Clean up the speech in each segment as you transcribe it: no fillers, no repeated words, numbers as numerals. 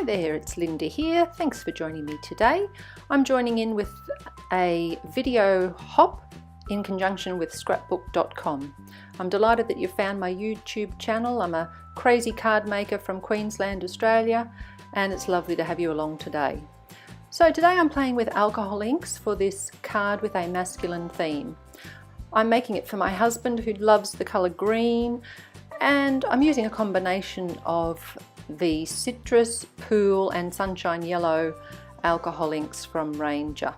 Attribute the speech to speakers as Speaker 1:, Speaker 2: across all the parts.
Speaker 1: Hi there, it's Linda here. Thanks for joining me today. I'm joining in with a video hop in conjunction with scrapbook.com. I'm delighted that you found my YouTube channel. I'm a crazy card maker from Queensland, Australia, and it's lovely to have you along today. So today I'm playing with alcohol inks for this card with a masculine theme. I'm making it for my husband who loves the colour green, and I'm using a combination of the citrus, pool and sunshine yellow alcohol inks from Ranger.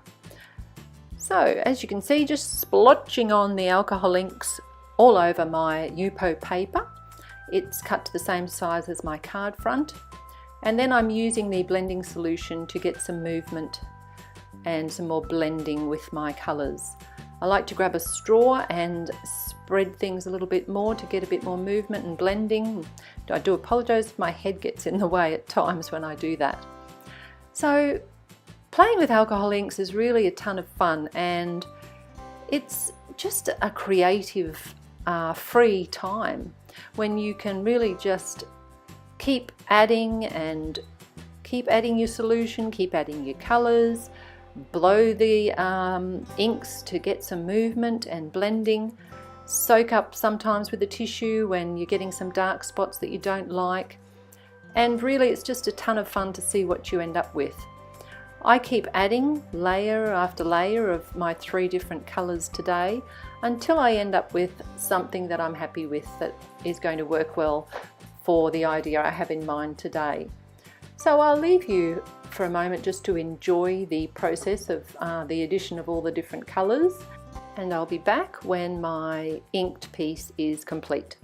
Speaker 1: So as you can see, just splotching on the alcohol inks all over my Yupo paper. It's cut to the same size as my card front, and then I'm using the blending solution to get some movement and some more blending with my colours. I like to grab a straw and spread things a little bit more to get a bit more movement and blending. I do apologise if my head gets in the way at times when I do that. So playing with alcohol inks is really a ton of fun, and it's just a creative free time when you can really just keep adding your solution, keep adding your colours, blow the inks to get some movement and blending, soak up sometimes with the tissue when you're getting some dark spots that you don't like, and really it's just a ton of fun to see what you end up with. I keep adding layer after layer of my 3 different colours today until I end up with something that I'm happy with, that is going to work well for the idea I have in mind today. So I'll leave you for a moment just to enjoy the process of the addition of all the different colours, and I'll be back when my inked piece is complete.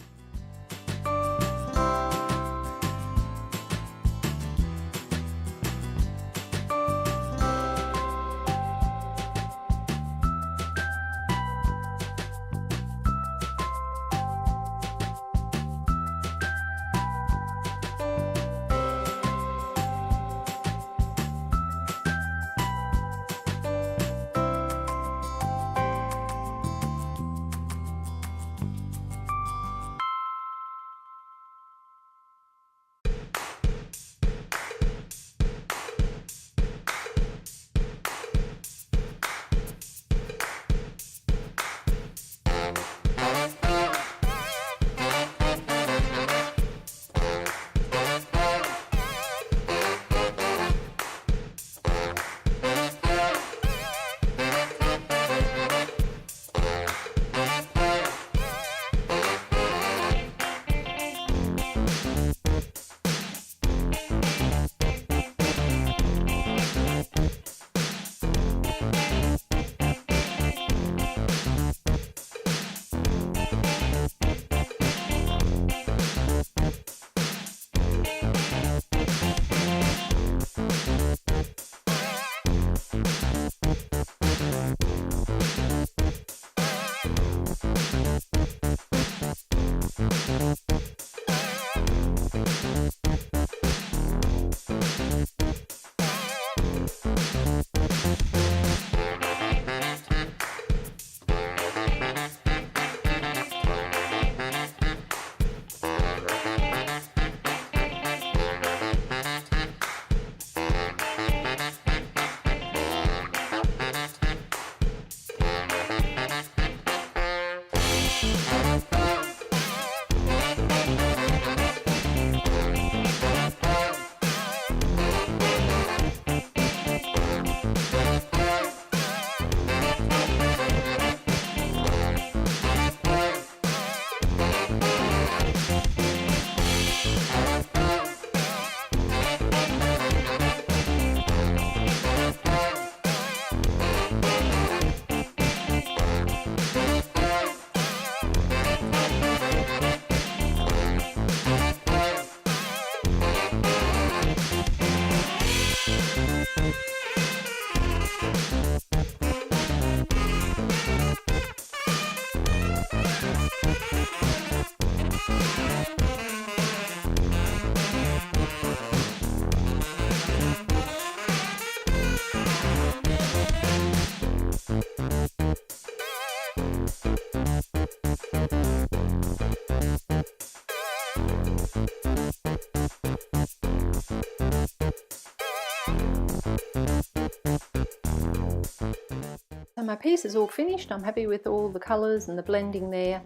Speaker 1: my piece is all finished. I'm happy with all the colours and the blending there.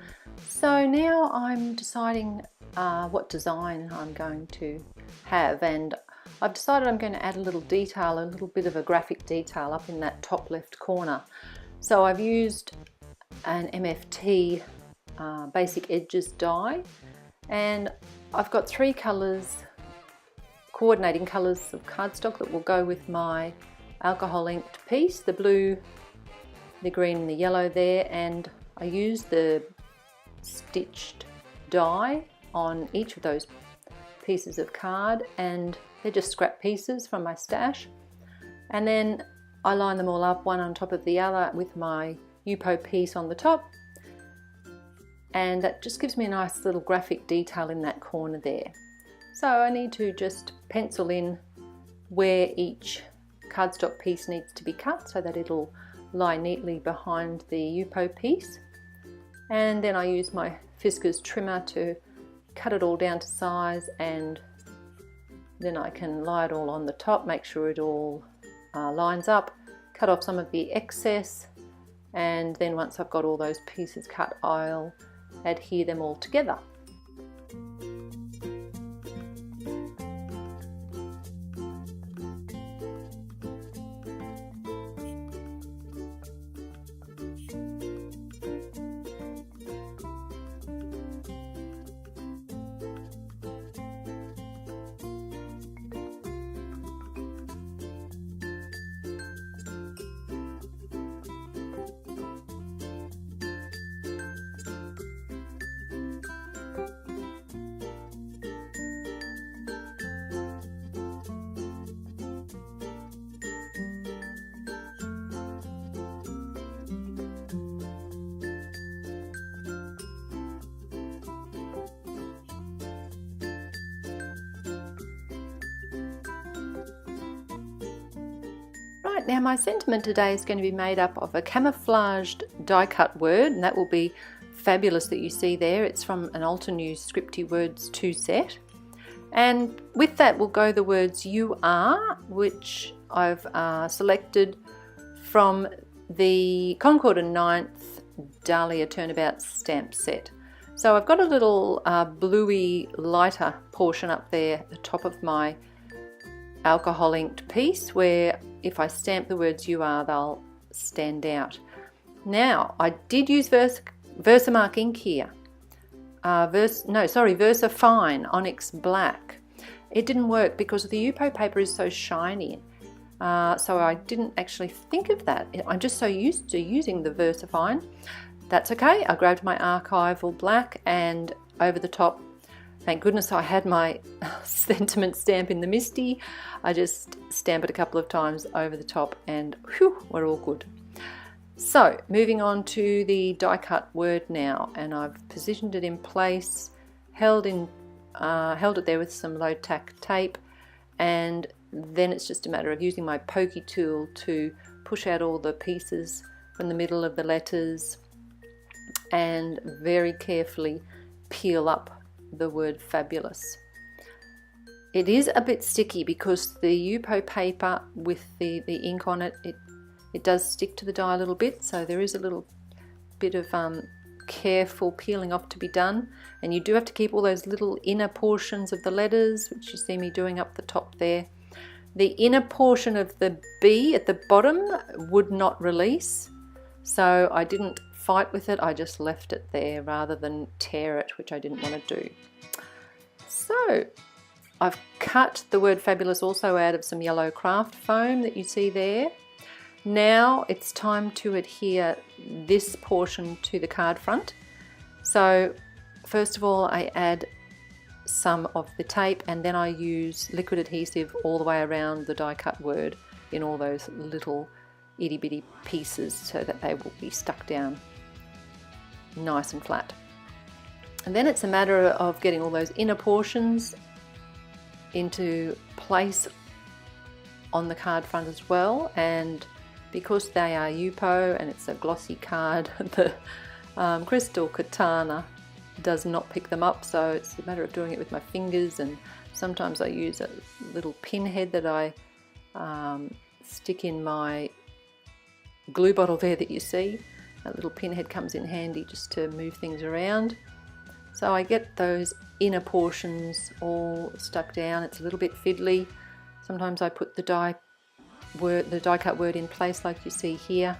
Speaker 1: So now I'm deciding what design I'm going to have, and I've decided I'm going to add a little detail, a little bit of a graphic detail up in that top left corner. So I've used an MFT basic edges die, and I've got 3 colours, coordinating colours of cardstock that will go with my alcohol inked piece, the blue, the green and the yellow there, and I used the stitched die on each of those pieces of card, and they're just scrap pieces from my stash. And then I line them all up one on top of the other with my Yupo piece on the top, and that just gives me a nice little graphic detail in that corner there. So I need to just pencil in where each cardstock piece needs to be cut so that it'll lie neatly behind the Yupo piece. And then I use my Fiskars trimmer to cut it all down to size, and then I can lie it all on the top, make sure it all lines up, cut off some of the excess, and then once I've got all those pieces cut, I'll adhere them all together. Right, now my sentiment today is going to be made up of a camouflaged die cut word, and that will be Fabulous that you see there. It's from an Altenew Scripty Words 2 set. And with that will go the words you are, which I've selected from the Concord and 9th Dahlia Turnabout stamp set. So I've got a little bluey lighter portion up there at the top of my alcohol inked piece, where if I stamp the words you are, they'll stand out. Now I did use Versamark ink here, Versa Fine Onyx Black. It didn't work because the Yupo paper is so shiny, so I didn't actually think of that. I'm just so used to using the Versa Fine. That's okay. I grabbed my Archival black, and over the top, thank goodness I had my sentiment stamp in the MISTI. I just stamp it a couple of times over the top, and whew, we're all good. So moving on to the die cut word now, and I've positioned it in place, held it there with some low tack tape, and then it's just a matter of using my pokey tool to push out all the pieces from the middle of the letters and very carefully peel up the word fabulous. It is a bit sticky because the Yupo paper with the ink on it, it does stick to the die a little bit, so there is a little bit of careful peeling off to be done, and you do have to keep all those little inner portions of the letters, which you see me doing up the top there. The inner portion of the B at the bottom would not release, so I didn't fight with it, I just left it there rather than tear it, which I didn't want to do. So I've cut the word fabulous also out of some yellow craft foam that you see there. Now it's time to adhere this portion to the card front. So first of all I add some of the tape, and then I use liquid adhesive all the way around the die cut word in all those little itty bitty pieces so that they will be stuck down nice and flat. And then it's a matter of getting all those inner portions into place on the card front as well, and because they are Yupo and it's a glossy card, the crystal katana does not pick them up, so it's a matter of doing it with my fingers, and sometimes I use a little pin head that I stick in my glue bottle there that you see. That little pinhead comes in handy just to move things around. So I get those inner portions all stuck down. It's a little bit fiddly. Sometimes I put the die cut word in place like you see here,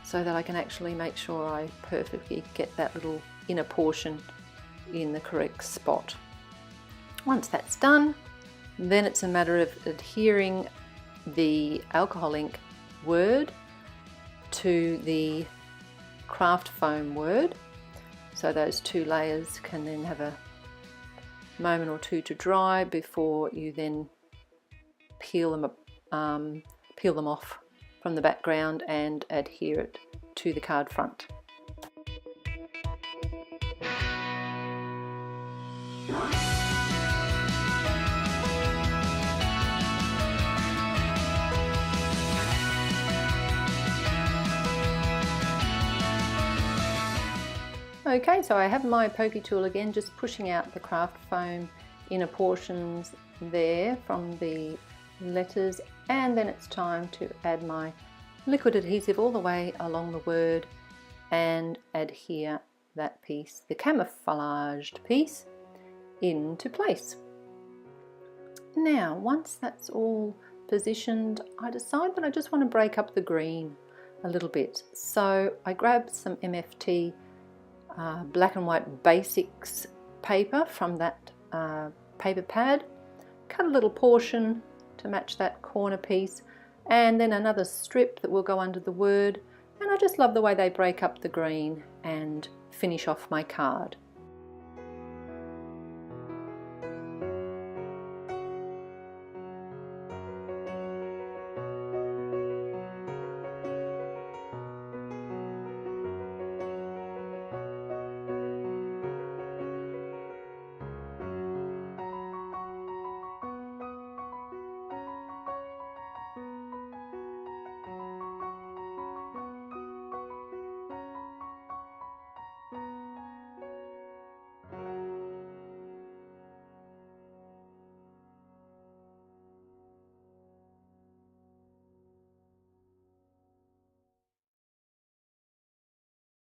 Speaker 1: so that I can actually make sure I perfectly get that little inner portion in the correct spot. Once that's done, then it's a matter of adhering the alcohol ink word to the craft foam word, so those two layers can then have a moment or two to dry before you then peel them off from the background and adhere it to the card front. Okay, so I have my pokey tool again, just pushing out the craft foam inner portions there from the letters, and then it's time to add my liquid adhesive all the way along the word and adhere that piece, the camouflaged piece, into place. Now, once that's all positioned, I decide that I just want to break up the green a little bit. So I grabbed some MFT black and white basics paper from that paper pad, cut a little portion to match that corner piece, and then another strip that will go under the word, and I just love the way they break up the green and finish off my card.